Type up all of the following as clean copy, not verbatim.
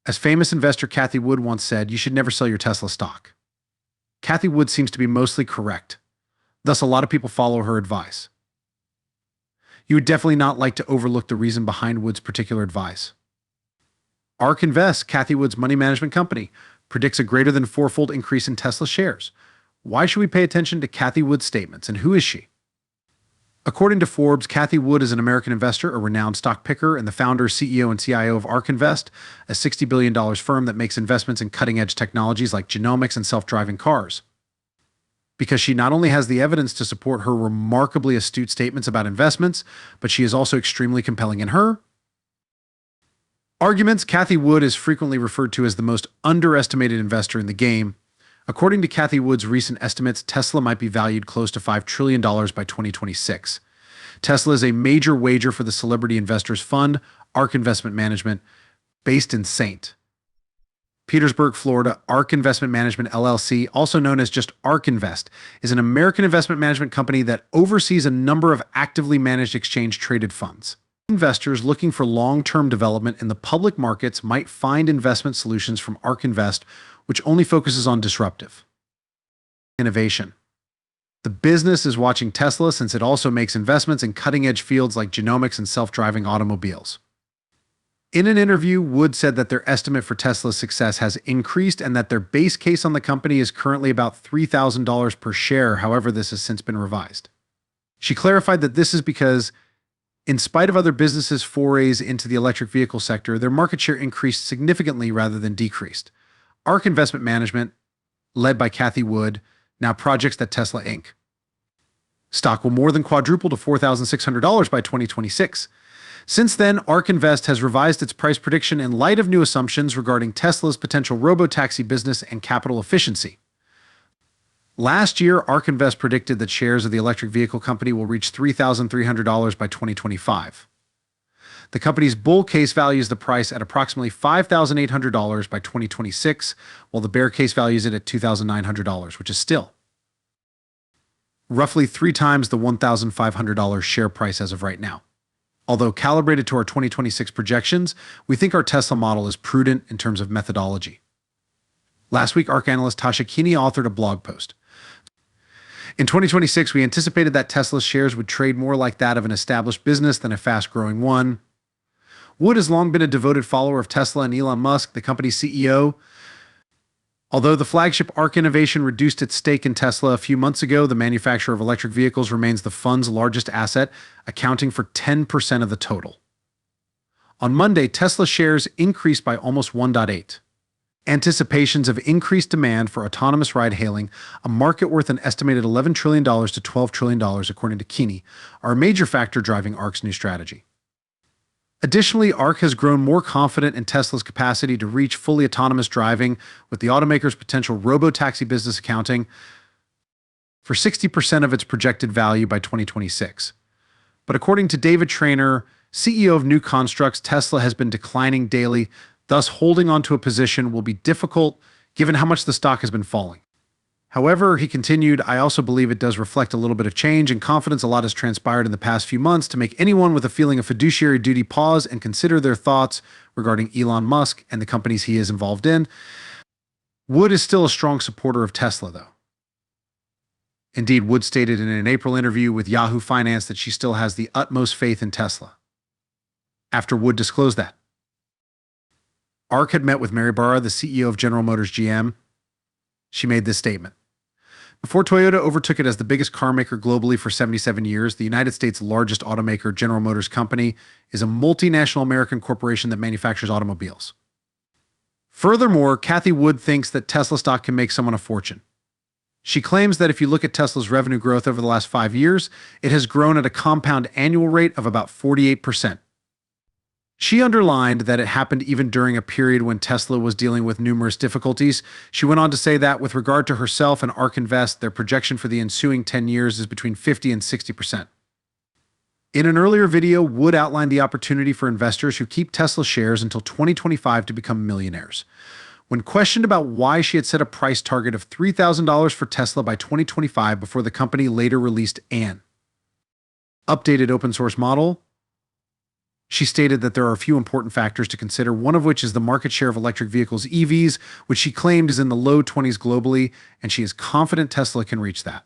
As famous investor Cathie Wood once said, you should never sell your Tesla stock. Cathie Wood seems to be mostly correct. Thus, a lot of people follow her advice. You would definitely not like to overlook the reason behind Wood's particular advice. ARK Invest, Cathie Wood's money management company, predicts a greater than fourfold increase in Tesla shares. Why should we pay attention to Cathie Wood's statements, and who is she? According to Forbes, Cathie Wood is an American investor, a renowned stock picker, and the founder, CEO, and CIO of ARK Invest, a $60 billion firm that makes investments in cutting-edge technologies like genomics and self-driving cars. Because she not only has the evidence to support her remarkably astute statements about investments, but she is also extremely compelling in her arguments. Cathie Wood is frequently referred to as the most underestimated investor in the game. According to Cathie Wood's recent estimates, Tesla might be valued close to $5 trillion by 2026. Tesla is a major wager for the Celebrity Investors Fund, ARK Investment Management, based in St. Petersburg, Florida. ARK Investment Management, LLC, also known as just ARK Invest, is an American investment management company that oversees a number of actively managed exchange-traded funds. Investors looking for long-term development in the public markets might find investment solutions from ARK Invest, which only focuses on disruptive innovation. The business is watching Tesla since it also makes investments in cutting-edge fields like genomics and self-driving automobiles. In an interview, Wood said that their estimate for Tesla's success has increased and that their base case on the company is currently about $3,000 per share. However, this has since been revised. She clarified that this is because, in spite of other businesses' forays into the electric vehicle sector, their market share increased significantly rather than decreased. ARK Investment Management, led by Cathie Wood, now projects that Tesla Inc. stock will more than quadruple to $4,600 by 2026. Since then, ARK Invest has revised its price prediction in light of new assumptions regarding Tesla's potential robotaxi business and capital efficiency. Last year, ARK Invest predicted that shares of the electric vehicle company will reach $3,300 by 2025. The company's bull case values the price at approximately $5,800 by 2026, while the bear case values it at $2,900, which is still roughly 3 times the $1,500 share price as of right now. Although calibrated to our 2026 projections, we think our Tesla model is prudent in terms of methodology. Last week, ARK analyst Tasha Keeney authored a blog post. In 2026, we anticipated that Tesla's shares would trade more like that of an established business than a fast-growing one. Wood has long been a devoted follower of Tesla and Elon Musk, the company's CEO. Although the flagship ARK Innovation reduced its stake in Tesla a few months ago, the manufacturer of electric vehicles remains the fund's largest asset, accounting for 10% of the total. On Monday, Tesla shares increased by almost 1.8. Anticipations of increased demand for autonomous ride-hailing, a market worth an estimated $11 trillion to $12 trillion, according to Keeney, are a major factor driving ARK's new strategy. Additionally, ARK has grown more confident in Tesla's capacity to reach fully autonomous driving, with the automaker's potential robotaxi business accounting for 60% of its projected value by 2026. But according to David Traynor, CEO of New Constructs, Tesla has been declining daily, thus holding onto a position will be difficult given how much the stock has been falling. However, he continued, I also believe it does reflect a little bit of change and confidence. A lot has transpired in the past few months to make anyone with a feeling of fiduciary duty pause and consider their thoughts regarding Elon Musk and the companies he is involved in. Wood is still a strong supporter of Tesla, though. Indeed, Wood stated in an April interview with Yahoo Finance that she still has the utmost faith in Tesla. After Wood disclosed that, ARK had met with Mary Barra, the CEO of General Motors GM. She made this statement. Before Toyota overtook it as the biggest car maker globally for 77 years, the United States' largest automaker, General Motors Company, is a multinational American corporation that manufactures automobiles. Furthermore, Cathie Wood thinks that Tesla stock can make someone a fortune. She claims that if you look at Tesla's revenue growth over the last 5 years, it has grown at a compound annual rate of about 48%. She underlined that it happened even during a period when Tesla was dealing with numerous difficulties. She went on to say that with regard to herself and ARK Invest, their projection for the ensuing 10 years is between 50 and 60%. In an earlier video, Wood outlined the opportunity for investors who keep Tesla shares until 2025 to become millionaires. When questioned about why she had set a price target of $3,000 for Tesla by 2025 before the company later released an updated open source model, She stated that there are a few important factors to consider, one of which is the market share of electric vehicles EVs, which she claimed is in the low 20s globally, and she is confident Tesla can reach that.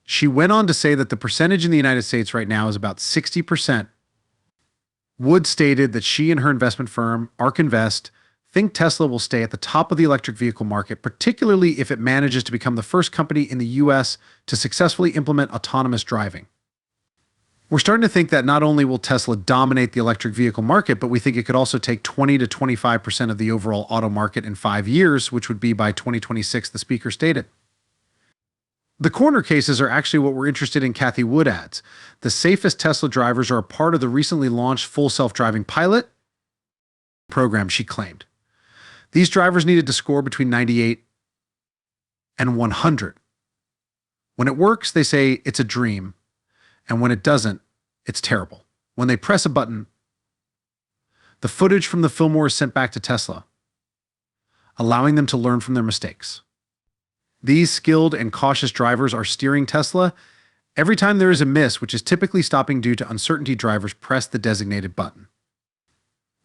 She went on to say that the percentage in the United States right now is about 60%. Wood stated that she and her investment firm, ARK Invest, think Tesla will stay at the top of the electric vehicle market, particularly if it manages to become the first company in the US to successfully implement autonomous driving. We're starting to think that not only will Tesla dominate the electric vehicle market, but we think it could also take 20 to 25% of the overall auto market in 5 years, which would be by 2026, the speaker stated. The corner cases are actually what we're interested in, Cathie Wood adds. The safest Tesla drivers are a part of the recently launched full self-driving pilot program, she claimed. These drivers needed to score between 98 and 100. When it works, they say it's a dream. And when it doesn't, it's terrible. When they press a button, the footage from the Fillmore is sent back to Tesla, allowing them to learn from their mistakes. These skilled and cautious drivers are steering Tesla. Every time there is a miss, which is typically stopping due to uncertainty, drivers press the designated button.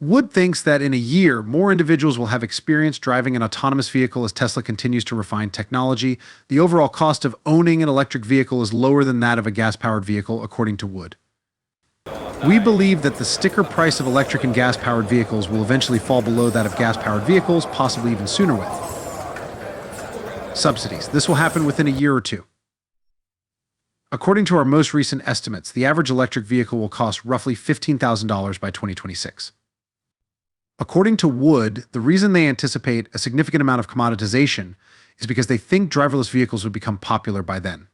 Wood thinks that in a year, more individuals will have experience driving an autonomous vehicle as Tesla continues to refine technology. The overall cost of owning an electric vehicle is lower than that of a gas-powered vehicle, according to Wood. We believe that the sticker price of electric and gas-powered vehicles will eventually fall below that of gas-powered vehicles, possibly even sooner with subsidies. This will happen within a year or two. According to our most recent estimates, the average electric vehicle will cost roughly $15,000 by 2026. According to Wood, the reason they anticipate a significant amount of commoditization is because they think driverless vehicles would become popular by then.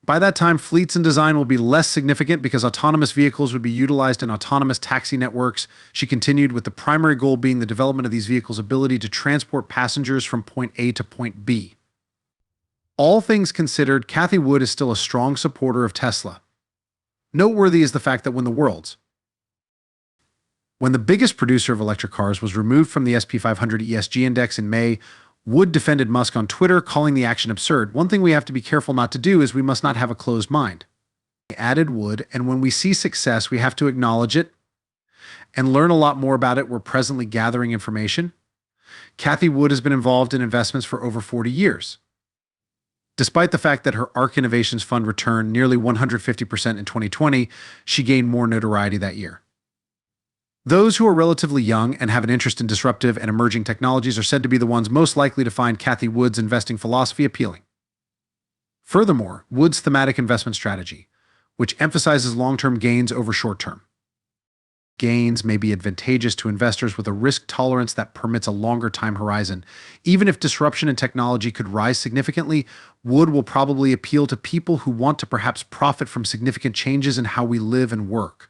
By that time, fleets and design will be less significant because autonomous vehicles would be utilized in autonomous taxi networks. She continued, with the primary goal being the development of these vehicles' ability to transport passengers from point A to point B. All things considered, Cathie Wood is still a strong supporter of Tesla. Noteworthy is the fact that when the biggest producer of electric cars was removed from the SP 500 ESG index in May, Wood defended Musk on Twitter, calling the action absurd. One thing we have to be careful not to do is we must not have a closed mind, added Wood, and when we see success, we have to acknowledge it and learn a lot more about it. We're presently gathering information. Cathie Wood has been involved in investments for over 40 years. Despite the fact that her ARK Innovations Fund returned nearly 150% in 2020, she gained more notoriety that year. Those who are relatively young and have an interest in disruptive and emerging technologies are said to be the ones most likely to find Cathie Wood's investing philosophy appealing. Furthermore, Wood's thematic investment strategy, which emphasizes long-term gains over short-term gains, may be advantageous to investors with a risk tolerance that permits a longer time horizon. Even if disruption in technology could rise significantly, Wood will probably appeal to people who want to perhaps profit from significant changes in how we live and work.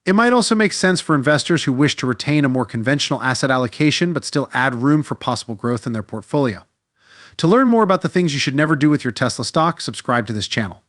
It might also make sense for investors who wish to retain a more conventional asset allocation but still add room for possible growth in their portfolio. To learn more about the things you should never do with your Tesla stock, subscribe to this channel.